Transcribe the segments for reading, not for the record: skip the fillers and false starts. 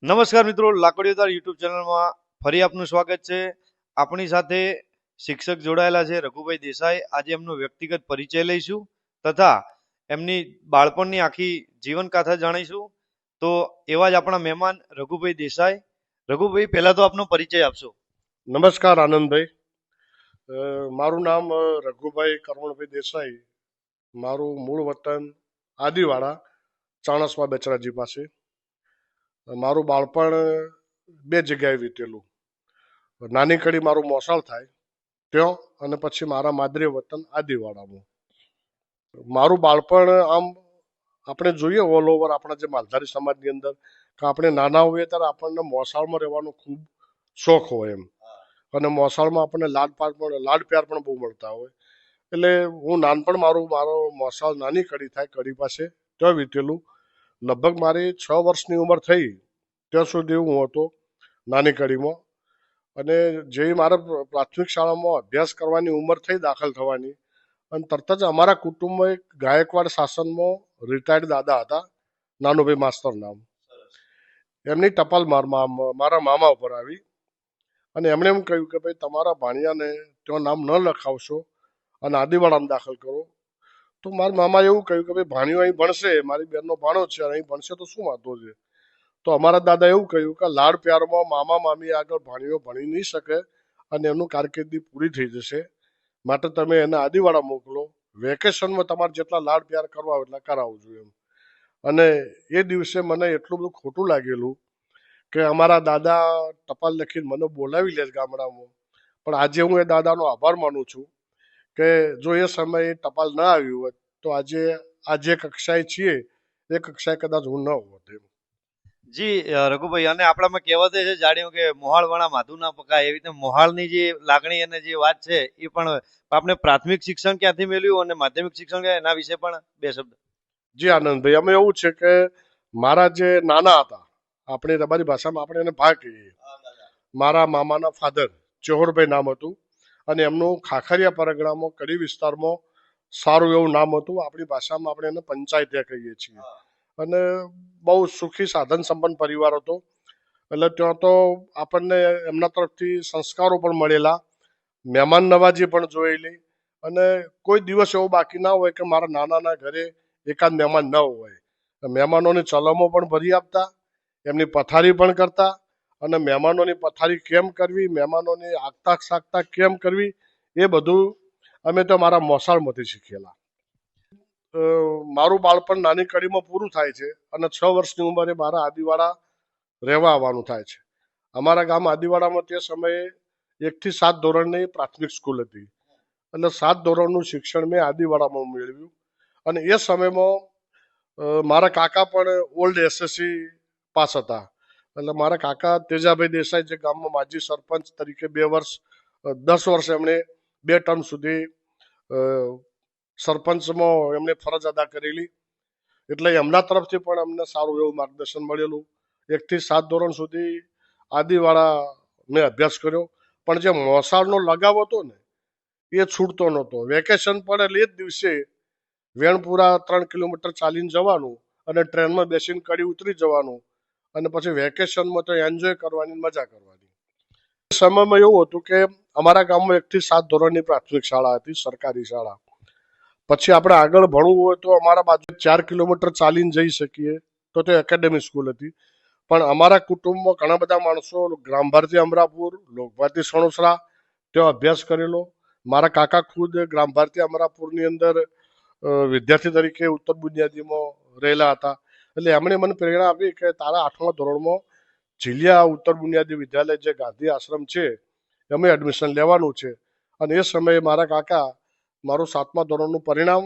નમસ્કાર મિત્રો, લાકડીઓદાર યુટ્યુબ ચેનલમાં ફરી આપનું સ્વાગત છે. આપણી સાથે શિક્ષક જોડાયેલા છે રઘુભાઈ દેસાઈ. આજે એમનો વ્યક્તિગત પરિચય લઈશું તથા એમની બાળપણની આખી જીવનગાથા જાણીશું. તો એવા જ આપણા મહેમાન રઘુભાઈ દેસાઈ. રઘુભાઈ, પહેલા તો આપનો પરિચય આપશો. નમસ્કાર આનંદભાઈ. મારું નામ રઘુભાઈ કરમણભાઈ દેસાઈ. મારું મૂળ વતન આદિવાડા, ચાણસ્મા બેચરાજી પાસે. મારું બાળપણ બે જગ્યાએ વીતેલું. નાની કડી મારું મોસાળ થાય ત્યાં, અને પછી મારા માદરી વતન આદિવાડામાં. મારું બાળપણ આમ આપણે જોઈએ ઓલ ઓવર આપણા જે માલધારી સમાજની અંદર કે આપણે નાના હોઈએ ત્યારે આપણને મોસાળમાં રહેવાનો ખૂબ શોખ હોય એમ. અને મોસાળમાં આપણને લાડ પ્યાર પણ બહુ મળતા હોય. એટલે હું નાનપણ મારો મોસાળ નાની કડી થાય કડી પાસે ત્યાં વીતેલું. લગભગ મારી 6 વર્ષની ઉંમર થઈ ત્યાં સુધી હું હતો નાની કડીમાં. અને જે મારે પ્રાથમિક શાળામાં અભ્યાસ કરવાની ઉંમર થઈ દાખલ થવાની, અને તરત જ અમારા કુટુંબમાં એક ગાયકવાડ શાસનમાં રિટાયર્ડ દાદા હતા, નાનુભાઈ માસ્તર નામ. એમની ટપાલ મારા મામા ઉપર આવી અને એમણે એમ કહ્યું કે ભાઈ તમારા ભાણિયાને ત્યાં નામ ન લખાવશો અને આદિવાડામાં દાખલ કરો. તો મારા મામાએ એવું કહ્યું કે ભાઈ ભાણિયો અહીં ભણશે, મારી બેનનો ભાણો છે, અહીં ભણશે તો શું વાંધો છે. તો અમારા દાદા એવું કહ્યું કે લાડ પ્યારમાં મામા મામી આગળ ભાણિયો ભણી નહીં શકે અને એનું કારકિર્દી પૂરી થઈ જશે, માટે તમે એને આદિવાડા મોકલો. વેકેશનમાં તમારે જેટલા લાડ પ્યાર કરવા હોય એટલા કરાવજો એમ. અને એ દિવસે મને એટલું બધું ખોટું લાગેલું કે અમારા દાદા ટપાલ લખીને મને બોલાવી લે ગામડામાં. પણ આજે હું એ દાદાનો આભાર માનું છું કે જો એ સમયે ટપાલ ના આવ્યું હોત તો આજે કક્ષાએ છીએ એ કક્ષાએ કદાચ હું ન હોત એમ. જી રઘુભાઈ, અને આપણામાં કહેવત છે જાણ્યું કે મોહાળ વણા માધું ના પકાય. એવી રીતે મોહાળની જે લાગણી અને જે વાત છે એ પણ આપણે પ્રાથમિક શિક્ષણ ક્યાંથી મેળવ્યું અને માધ્યમિક શિક્ષણ ક્યાં, એના વિશે પણ બે શબ્દ. જી આનંદભાઈ, અમે એવું છે કે મારા જે નાના હતા, આપણે તમારી ભાષામાં આપણે એને ભા કહીએ, મારા મામાના ફાધર ચહોરભાઈ નામ હતું અને એમનું ખાખરિયા પરગણામાં કડી વિસ્તારમાં સારું એવું નામ હતું. આપણી ભાષામાં આપણે એને પંચાયત કહીએ છીએ. અને બહુ સુખી સાધન સંપન્ન પરિવાર હતો. એટલે ત્યાં તો આપણને એમના તરફથી સંસ્કારો પણ મળેલા, મહેમાન નવાજી પણ જોયેલી. અને કોઈ દિવસ એવો બાકી ના હોય કે મારા નાનાના ઘરે એકાદ મહેમાન ન હોય. મહેમાનોની ચલમો પણ ભરી આપતા, એમની પથારી પણ કરતા. અને મહેમાનોની પથારી કેમ કરવી, મહેમાનોની આગતા સાગતા કેમ કરવી, એ બધું અમે તો મારા મોસાળમાંથી શીખેલા. મારું બાળપણ નાની કડીમાં પૂરું થાય છે અને 6 વર્ષની ઉંમરે મારા આદિવાડા રહેવા આવવાનું થાય છે. અમારા ગામ આદિવાડામાં તે સમયે 1 થી 7 ધોરણની પ્રાથમિક સ્કૂલ હતી. એટલે 7 ધોરણનું શિક્ષણ મેં આદિવાડામાં મેળવ્યું. અને એ સમયમાં મારા કાકા પણ ઓલ્ડ એસએસસી પાસ હતા. એટલે મારા કાકા તેજાભાઈ દેસાઈ, જે ગામમાં માજી સરપંચ તરીકે 10 વર્ષ એમણે 2 ટર્મ સુધી સરપંચમાં એમણે ફરજ અદા કરેલી. એટલે એમના તરફથી પણ અમને સારું એવું માર્ગદર્શન મળેલું. 1 થી 7 ધોરણ સુધી આદિવાડા મેં અભ્યાસ કર્યો. પણ જે મોસાળનો લગાવ હતો ને એ છૂટતો નહોતો. વેકેશન પડે એટલે એ જ દિવસે વેણપુરા 3 કિલોમીટર ચાલીને જવાનું અને ટ્રેનમાં બેસીને કડી ઉતરી જવાનું. અને પછી વેકેશનમાં તો એન્જોય કરવાની, મજા કરવાની. સમયમાં એવું હતું કે અમારા ગામમાં 1 થી 7 ધોરણની પ્રાથમિક શાળા હતી, સરકારી શાળા. પછી આપણે આગળ ભણવું હોય તો અમારા બાજુ 4 કિલોમીટર ચાલીને જઈ શકીએ તો તે એકેડેમી સ્કૂલ હતી. પણ અમારા કુટુંબમાં ઘણા બધા માણસો ગ્રામ ભારતી અમરાપુર, લોક ભારતી સણોસરા ત્યાં અભ્યાસ કરેલો. મારા કાકા ખુદ ગ્રામ ભારતી અમરાપુરની અંદર વિદ્યાર્થી તરીકે ઉત્તર બુનિયાદીમાં રહેલા હતા. એટલે એમણે મને પ્રેરણા આપી કે તારા 8મા ધોરણમાં ઝીલિયા ઉત્તર બુનિયાદી વિદ્યાલય જે ગાંધી આશ્રમ છે એમાં એડમિશન લેવાનું છે. અને એ સમયે મારા કાકા મારું 7મા ધોરણનું પરિણામ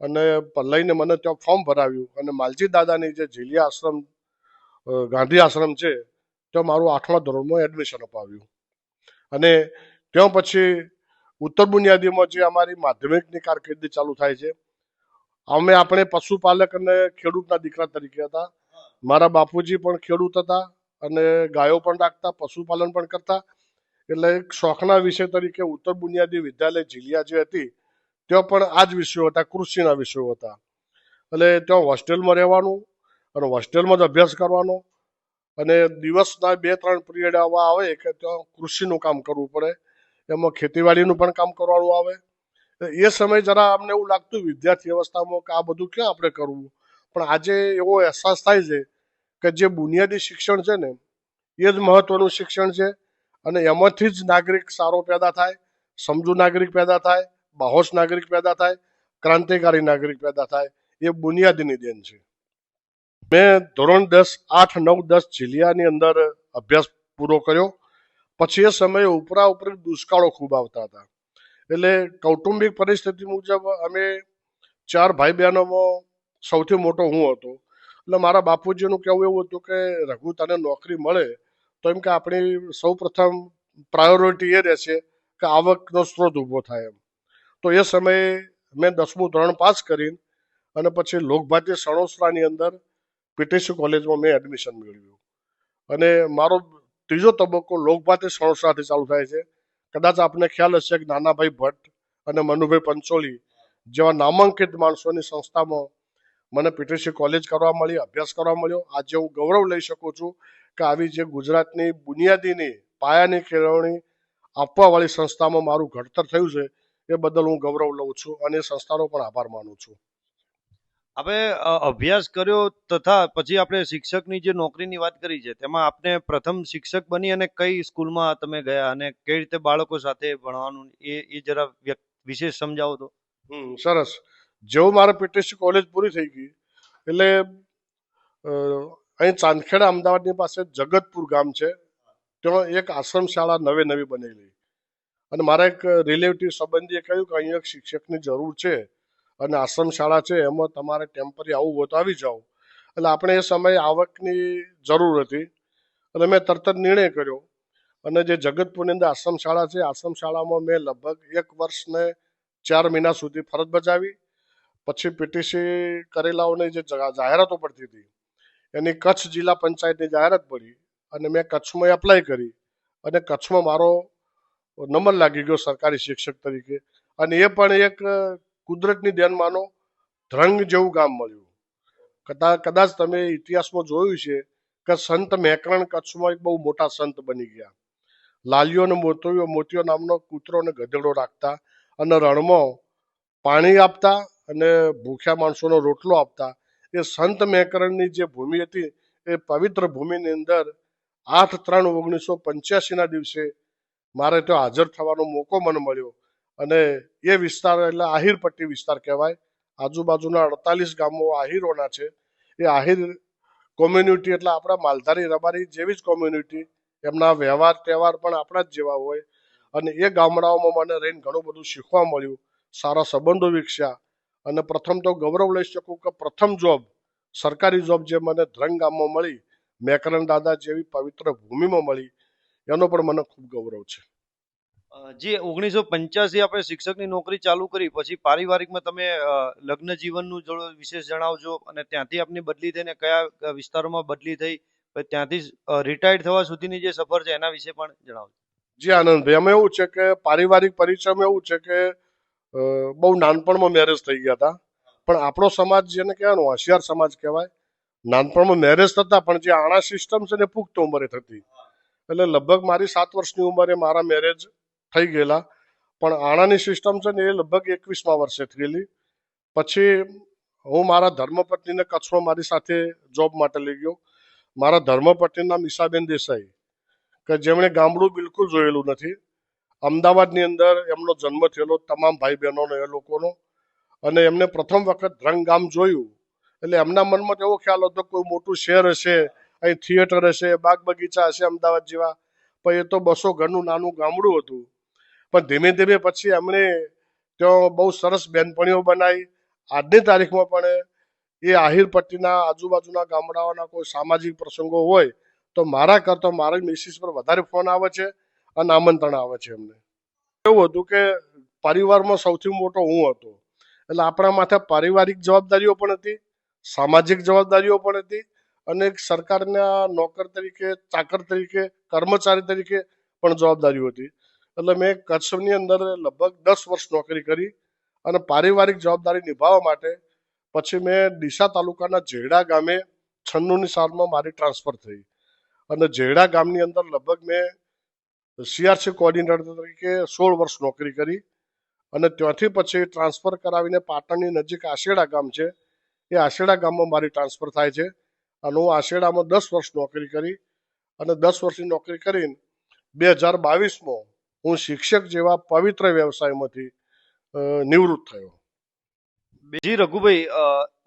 અને લઈને મને ત્યાં ફોર્મ ભરાવ્યું. અને માલજી દાદાની જે ઝીલિયા આશ્રમ ગાંધી આશ્રમ છે ત્યાં મારું 8મા ધોરણમાં એડમિશન અપાવ્યું. અને ત્યાં પછી ઉત્તર બુનિયાદીમાં જે અમારી માધ્યમિકની કારકિર્દી ચાલુ થાય છે. આપણે પશુપાલક અને ખેડૂતના દીકરા તરીકે હતા. મારા બાપુજી પણ ખેડૂત હતા અને ગાયો પણ રાખતા, પશુપાલન પણ કરતા. એટલે એક શોખના વિષય તરીકે ઉત્તર બુનિયાદી વિદ્યાલય ઝીલિયા જે હતી ત્યાં પણ આ જ વિષયો હતા, કૃષિના વિષયો હતા. એટલે ત્યાં હોસ્ટેલમાં રહેવાનું અને હોસ્ટેલમાં જ અભ્યાસ કરવાનો. અને દિવસના 2-3 પિરિયડ આવા આવે કે ત્યાં કૃષિનું કામ કરવું પડે, એમાં ખેતીવાડીનું પણ કામ કરવાનું આવે. એ સમય જરા અમને એવું લાગતું વિદ્યાર્થી અવસ્થામાં કે આ બધું ક્યાં આપણે કરવું, પણ આજે એવો અહેસાસ થાય છે કે જે બુનિયાદી શિક્ષણ છે ને એ જ મહત્વનું શિક્ષણ છે. અને એમાંથી જ નાગરિક સારો પેદા થાય, સમજુ નાગરિક પેદા થાય, બાહોશ નાગરિક પેદા થાય, ક્રાંતિકારી નાગરિક પેદા થાય. એ બુનિયાદીની દેન છે. મેં ધોરણ 10, 8, 9, 10 જિલ્લાની અંદર અભ્યાસ પૂરો કર્યો. પછી એ સમયે ઉપરા ઉપરી દુષ્કાળો ખૂબ આવતા હતા. એટલે કૌટુંબિક પરિસ્થિતિ મુજબ અમે 4 ભાઈ બહેનોમાં સૌથી મોટો હું હતો. એટલે મારા બાપુજીનું કહેવું એવું હતું કે રઘુ તને નોકરી મળે તો એમ કે આપણી સૌ પ્રથમ પ્રાયોરિટી એ રહેશે કે આવકનો સ્ત્રોત ઊભો થાય એમ. તો એ સમયે મેં 10મું ધોરણ પાસ કરીને અને પછી લોકભારતી સણોસરાની અંદર પીટીસી કોલેજમાં મેં એડમિશન મેળવ્યું. અને મારો ત્રીજો તબક્કો લોકભારતી સણોસરાથી ચાલુ થાય છે. કદાચ આપને ખ્યાલ હશે કે નાનાભાઈ ભટ્ટ અને મનુભાઈ પંચોલી જેવા નામાંકિત માણસોની સંસ્થામાં મને પીટીસી કોલેજ કરવા મળી, અભ્યાસ કરવા મળ્યો. આજે હું ગૌરવ લઈ શકું છું કે આવી જે ગુજરાતની બુનિયાદીની પાયાની કેળવણી આપવાવાળી સંસ્થામાં મારું ઘડતર થયું છે એ બદલ હું ગૌરવ લઉં છું અને એ સંસ્થાનો પણ આભાર માનું છું. આપણે અભ્યાસ કર્યો તથા પછી આપણે શિક્ષકની જે નોકરીની વાત કરી છે તેમાં આપને પ્રથમ શિક્ષક બની અને કઈ સ્કૂલમાં તમે ગયા અને કઈ રીતે બાળકો સાથે ભણવાનું એ જરા વિશેષ સમજાવો તો. સરસ. જેવું મારે પીટીસી કોલેજ પૂરી થઈ ગઈ એટલે અહીં ચાંદખેડા અમદાવાદની પાસે જગતપુર ગામ છે, ત્યાં એક આશ્રમ શાળા નવી બનેલી. અને મારા એક રિલેટિવ સંબંધીએ કહ્યું કે અહીં એક શિક્ષકની જરૂર છે અને આશ્રમ શાળા છે, એમાં તમારે ટેમ્પરરી આવવું હોય તો આવી જાઓ. એટલે આપણે એ સમયે આવકની જરૂર હતી અને મેં તરત જ નિર્ણય કર્યો. અને જે જગતપુરની અંદર આશ્રમ શાળા છે, આશ્રમ શાળામાં મેં લગભગ 1 વર્ષ ને 4 મહિના સુધી ફરજ બજાવી. પછી પીટીસી કરેલાઓની જે જાહેરાતો પડતી હતી એની કચ્છ જિલ્લા પંચાયતની જાહેરાત પડી અને મેં કચ્છમાં એપ્લાય કરી અને કચ્છમાં મારો નંબર લાગી ગયો સરકારી શિક્ષક તરીકે. અને એ પણ એક કુદરતની દેન માનો ધ્રંગ જેવું ગામ મળ્યું. કદાચ તમે ઇતિહાસમાં જોયું છે કે સંત મેકરણ કચ્છમાં એક બહુ મોટા સંત બની ગયા. લાલીઓ અને મોતીયો નામનો કૂતરો અને ગધેડો રાખતા અને રણમાં પાણી આપતા અને ભૂખ્યા માણસોનો રોટલો આપતા. એ સંત મેકરણની જે ભૂમિ હતી એ પવિત્ર ભૂમિની અંદર 8/3/1985ના દિવસે મારે ત્યાં હાજર થવાનો મોકો મને મળ્યો. અને એ વિસ્તાર એટલે આહિર પટ્ટી વિસ્તાર કહેવાય. આજુબાજુના 48 ગામો આહિરોના છે. એ આહિર કોમ્યુનિટી એટલે આપણા માલધારી રબારી જેવી જ કોમ્યુનિટી, એમના વ્યવહાર તહેવાર પણ આપણા જ જેવા હોય. અને એ ગામડાઓમાં મને રહીને ઘણું બધું શીખવા મળ્યું, સારા સંબંધો વિકસ્યા. અને પ્રથમ તો ગૌરવ લઈ શકું કે પ્રથમ જોબ, સરકારી જોબ જે મને ધ્રંગ ગામમાં મળી, મેકરણ દાદા જેવી પવિત્ર ભૂમિમાં મળી, એનો પણ મને ખૂબ ગૌરવ છે. જે 1985 આપણે શિક્ષકની નોકરી ચાલુ કરી પછી પારિવારિકમાં તમે લગ્ન જીવનનું વિશેષ જણાવજો અને ત્યાંથી આપની બદલી થઈને કયા વિસ્તારોમાં બદલી થઈ, પછી ત્યાંથી રિટાયર્ડ થવા સુધીની જે સફર છે એના વિશે પણ જણાવજો. જી આનંદભાઈ, એમાં એવું છે કે પારિવારિક પરિચયમાં એવું છે કે બહુ નાનપણમાં મેરેજ થઈ ગયા હતા. પણ આપણો સમાજ જેને કહેવાય હોશિયાર સમાજ કહેવાય. નાનપણમાં મેરેજ થતા પણ જે આણા સિસ્ટમ છે ને પુખ્ત ઉંમરે થતી. એટલે લગભગ મારી 7 વર્ષની ઉંમરે મારા મેરેજ થઈ ગયેલા. પણ આણાની સિસ્ટમ છે ને એ લગભગ 21મા વર્ષે થયેલી. પછી હું મારા ધર્મપત્નીને કચ્છમાં મારી સાથે જોબ માટે લઈ ગયો. મારા ધર્મપત્નીનું નામ ઈશાબેન દેસાઈ, કે જેમણે ગામડું બિલકુલ જોયેલું નથી. અમદાવાદની અંદર એમનો જન્મ થયેલો, તમામ ભાઈ બહેનોનો એ લોકોનો. અને એમને પ્રથમ વખત ધ્રંગ ગામ જોયું એટલે એમના મનમાં એવો ખ્યાલ હતો કોઈ મોટું શહેર હશે, અહીં થિયેટર હશે, બાગ બગીચા હશે અમદાવાદ જેવા. પણ એ તો 200 ઘરનું નાનું ગામડું હતું. પણ ધીમે ધીમે પછી એમણે ત્યાં બહુ સરસ બેનપણીઓ બનાવી. આજની તારીખમાં પણ એ આહિર પટ્ટીના આજુબાજુના ગામડાઓના કોઈ સામાજિક પ્રસંગો હોય તો મારા કરતા મારી મિસિસ પર વધારે ફોન આવે છે અને આમંત્રણ આવે છે એમને. એવું હતું કે પરિવારમાં સૌથી મોટો હું હતો. એટલે આપણા માથે પારિવારિક જવાબદારીઓ પણ હતી, સામાજિક જવાબદારીઓ પણ હતી અને એક સરકારના નોકર તરીકે, ચાકર તરીકે, કર્મચારી તરીકે પણ જવાબદારીઓ હતી. એટલે મેં કચ્છની અંદર લગભગ 10 વર્ષ નોકરી કરી અને પારિવારિક જવાબદારી નિભાવવા માટે પછી મેં ડીસા તાલુકાના જેડા ગામે 96ની સાલમાં મારી ટ્રાન્સફર થઈ અને જેડા ગામની અંદર લગભગ મેં સીઆરસી કોઓર્ડિનેટર તરીકે 16 વર્ષ નોકરી કરી અને ત્યાંથી પછી ટ્રાન્સફર કરાવીને પાટણની નજીક આશેડા ગામ છે એ આશેડા ગામમાં મારી ટ્રાન્સફર થાય છે અને હું આશેડામાં 10 વર્ષ નોકરી કરી અને 10 વર્ષની નોકરી કરીને 2022માં હું શિક્ષક જેવા પવિત્ર વ્યવસાયમાંથી નિવૃત્ત થયો. જી રઘુભાઈ,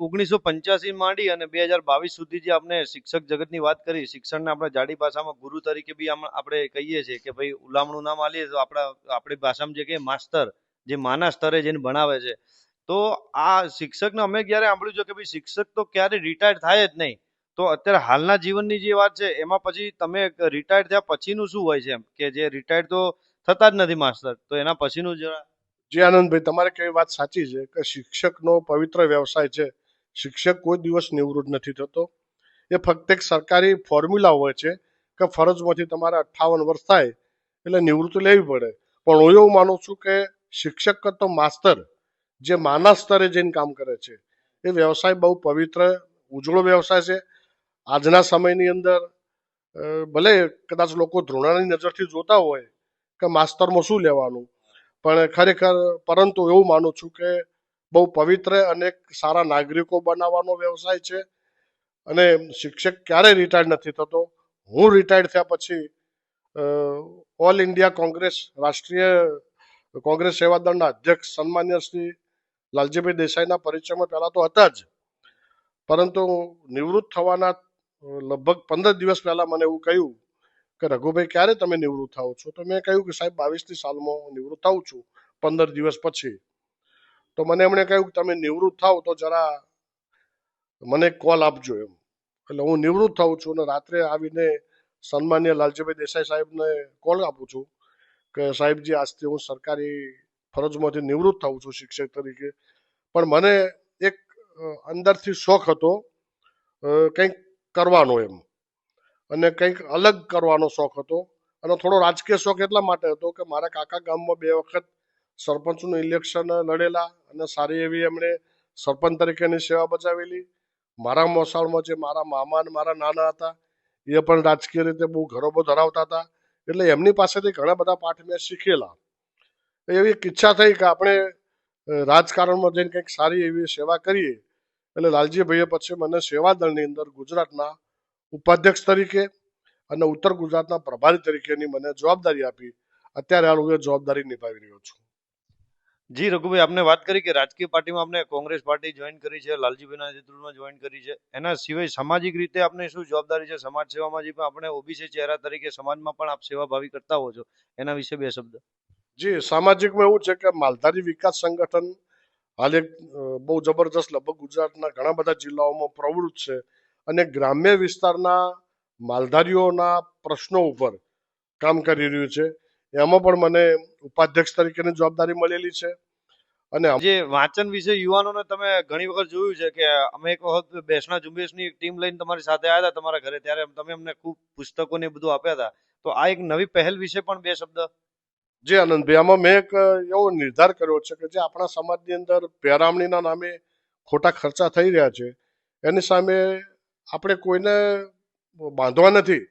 1985 માંડી અને 2022 સુધી જે આપણે શિક્ષક જગતની વાત કરી, શિક્ષણને આપણે જાડી ભાષામાં ગુરુ તરીકે બી આપણે કહીએ છીએ કે ભાઈ ઉલામણું નામ આલીએ તો આપણી ભાષામાં જે કહીએ માસ્તર, જે માના સ્તરે જેને ભણાવે છે. તો આ શિક્ષકને અમે ક્યારે સાંભળ્યું છે કે ભાઈ શિક્ષક તો ક્યારે રિટાયર થાય જ નહીં. તો અત્યારે હાલના જીવનની જે વાત છે એમાં પછી તમે રિટાયર થયા પછીનું શું હોય છે, એમ કે જે રિટાયર તો થતા જ નથી માસ્તર, તો એના પછીનું જરા. જી આનંદભાઈ, તમારે કઈ વાત સાચી છે કે શિક્ષકનો પવિત્ર વ્યવસાય છે. શિક્ષક કોઈ દિવસ નિવૃત્ત નથી થતો. એ ફક્ત એક સરકારી ફોર્મ્યુલા હોય છે કે ફરજમાંથી તમારે 58 વર્ષ થાય એટલે નિવૃત્તિ લેવી પડે. પણ હું એવું માનું છું કે શિક્ષક કરતો માસ્તર જે માના સ્તરે જઈને કામ કરે છે એ વ્યવસાય બહુ પવિત્ર ઉજળો વ્યવસાય છે. આજના સમયની અંદર ભલે કદાચ લોકો ધૃણાની નજરથી જોતા હોય કે માસ્તરમાં શું લેવાનું, પણ ખરેખર પરંતુ એવું માનું છું કે બહુ પવિત્ર અને એક સારા નાગરિકો બનાવવાનો વ્યવસાય છે. અને શિક્ષક ક્યારેય રિટાયર નથી થતો. હું રિટાયર થયા પછી ઓલ ઇન્ડિયા કોંગ્રેસ રાષ્ટ્રીય કોંગ્રેસ સેવા દળના અધ્યક્ષ સન્માન્ય શ્રી લાલજીભાઈ દેસાઈના પરિચયમાં પહેલા તો હતા જ, પરંતુ નિવૃત્ત થવાના લગભગ 15 દિવસ પહેલા મને એવું કહ્યું કે રઘુભાઈ ક્યારે તમે નિવૃત્ત થાઓ છો? તો મેં કહ્યું કે સાહેબ 22ની સાલમાં હું નિવૃત્ત થાઉં છું 15 દિવસ પછી. તો મને એમણે કહ્યું કે તમે નિવૃત્ત થાવ તો જરા મને કોલ આપજો એમ. એટલે હું નિવૃત્ત થાઉં છું અને રાત્રે આવીને સન્માન્ય લાલજીભાઈ દેસાઈ સાહેબને કોલ આપું છું કે સાહેબજી આજથી હું સરકારી ફરજમાંથી નિવૃત્ત થાઉં છું શિક્ષક તરીકે. પણ મને એક અંદરથી શોખ હતો કંઈક કરવાનો એમ, અને કંઈક અલગ કરવાનો શોખ હતો. અને થોડો રાજકીય શોખ એટલા માટે હતો કે મારા કાકા ગામમાં 2 વખત સરપંચનું ઇલેક્શન લડેલા અને સારી એવી એમણે સરપંચ તરીકેની સેવા બજાવેલી. મારા મોસાળમાં જે મારા મામા અને મારા નાના હતા એ પણ રાજકીય રીતે બહુ ગૌરવ ધરાવતા હતા. એટલે એમની પાસેથી ઘણા બધા પાઠ મેં શીખેલા. એવી એક ઈચ્છા થઈ કે આપણે રાજકારણમાં જઈને કંઈક સારી એવી સેવા કરીએ. એટલે લાલજીભાઈએ પછી મને સેવા દળની અંદર ગુજરાતના ઉપાધ્યક્ષ તરીકે અને ઉત્તર ગુજરાતના પ્રભારી તરીકેની મને જવાબદારી આપી. અત્યારે હાલ હું એ જવાબદારી નિભાવી રહ્યો છું. જી રઘુભાઈ, આપને વાત કરી કે રાજકીય પાર્ટીમાં આપને કોંગ્રેસ પાર્ટી જોઈન કરી છે, લાલજીભાઈના નેતૃત્વમાં જોઈન કરી છે. એના સિવાય સામાજિક રીતે આપને શું જવાબદારી છે સમાજ સેવામાં? જે પણ આપણે ઓબીસી ચહેરા તરીકે સમાજમાં પણ આપ સેવાભાવી કરતા હો છો, એના વિશે 2 શબ્દ. જી, સામાજિકમાં એવું છે કે માલધારી વિકાસ સંગઠન હાલ એક બહુ જબરજસ્ત લગભગ ગુજરાતના ઘણા બધા જિલ્લાઓમાં પ્રવૃત્ત છે અને ગ્રામ્ય વિસ્તારના માલધારીઓના પ્રશ્નો ઉપર કામ કરી રહ્યું છે. એમાં પણ મને ઉપાધ્યક્ષ તરીકેની જવાબદારી મળેલી છે. અને જે વાંચન વિશે યુવાનોને તમે ઘણી વખત જોયું છે કે અમે એક વખત બેસણા ઝુંબેશની એક ટીમ લઈને તમારી સાથે આવ્યા હતા તમારા ઘરે, ત્યારે તમે અમને ખૂબ પુસ્તકો ને બધું આપ્યા હતા. તો આ એક નવી પહેલ વિશે પણ 2 શબ્દ. જે આનંદભાઈ, આમાં મેં એક એવો નિર્ધાર કર્યો છે કે જે આપણા સમાજની અંદર પહેરામણીના નામે ખોટા ખર્ચા થઈ રહ્યા છે એની સામે આપણે કોઈને બાંધવા નથી.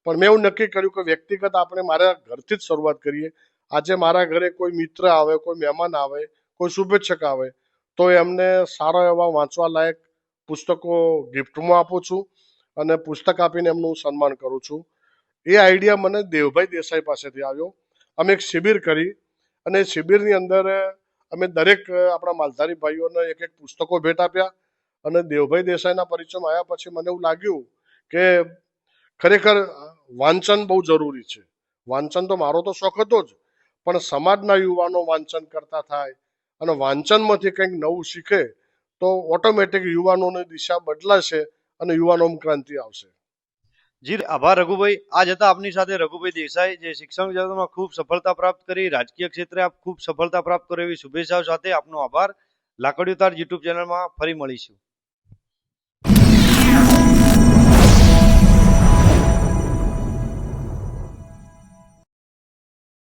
પણ મેં એવું નક્કી કર્યું કે વ્યક્તિગત આપણે મારા ઘરથી જ શરૂઆત કરીએ. આજે મારા ઘરે કોઈ મિત્ર આવે, કોઈ મહેમાન આવે, કોઈ શુભેચ્છક આવે તો એમને સારા એવા વાંચવા લાયક પુસ્તકો ગિફ્ટમાં આપું છું અને પુસ્તક આપીને એમનું સન્માન કરું છું. એ આઈડિયા મને દેવભાઈ દેસાઈ પાસેથી આવ્યો. અમે એક શિબિર કરી અને શિબિરની અંદર અમે દરેક આપણા માલધારી ભાઈઓને એક એક પુસ્તકો ભેટ આપ્યા. અને દેવભાઈ દેસાઈના પરિચયમાં આવ્યા પછી મને એવું લાગ્યું કે ખરેખર વાંચન બહુ જરૂરી છે. વાંચન તો મારો તો શોખ હતો જ, પણ સમાજના યુવાનો વાંચન કરતા થાય અને વાંચનમાંથી કંઈક નવું શીખે તો ઓટોમેટિક યુવાનોની દિશા બદલાશે અને યુવાનોમાં ક્રાંતિ આવશે. જી આભાર રઘુભાઈ. આજ હતા આપની સાથે રઘુભાઈ દેસાઈ, જે શિક્ષણ જગતમાં ખૂબ સફળતા પ્રાપ્ત કરી, રાજકીય ક્ષેત્રે આપ ખૂબ સફળતા પ્રાપ્ત કરો એવી શુભેચ્છાઓ સાથે આપનો આભાર. લાકડીયું તાર યુટ્યુબ ચેનલમાં ફરી મળીશું.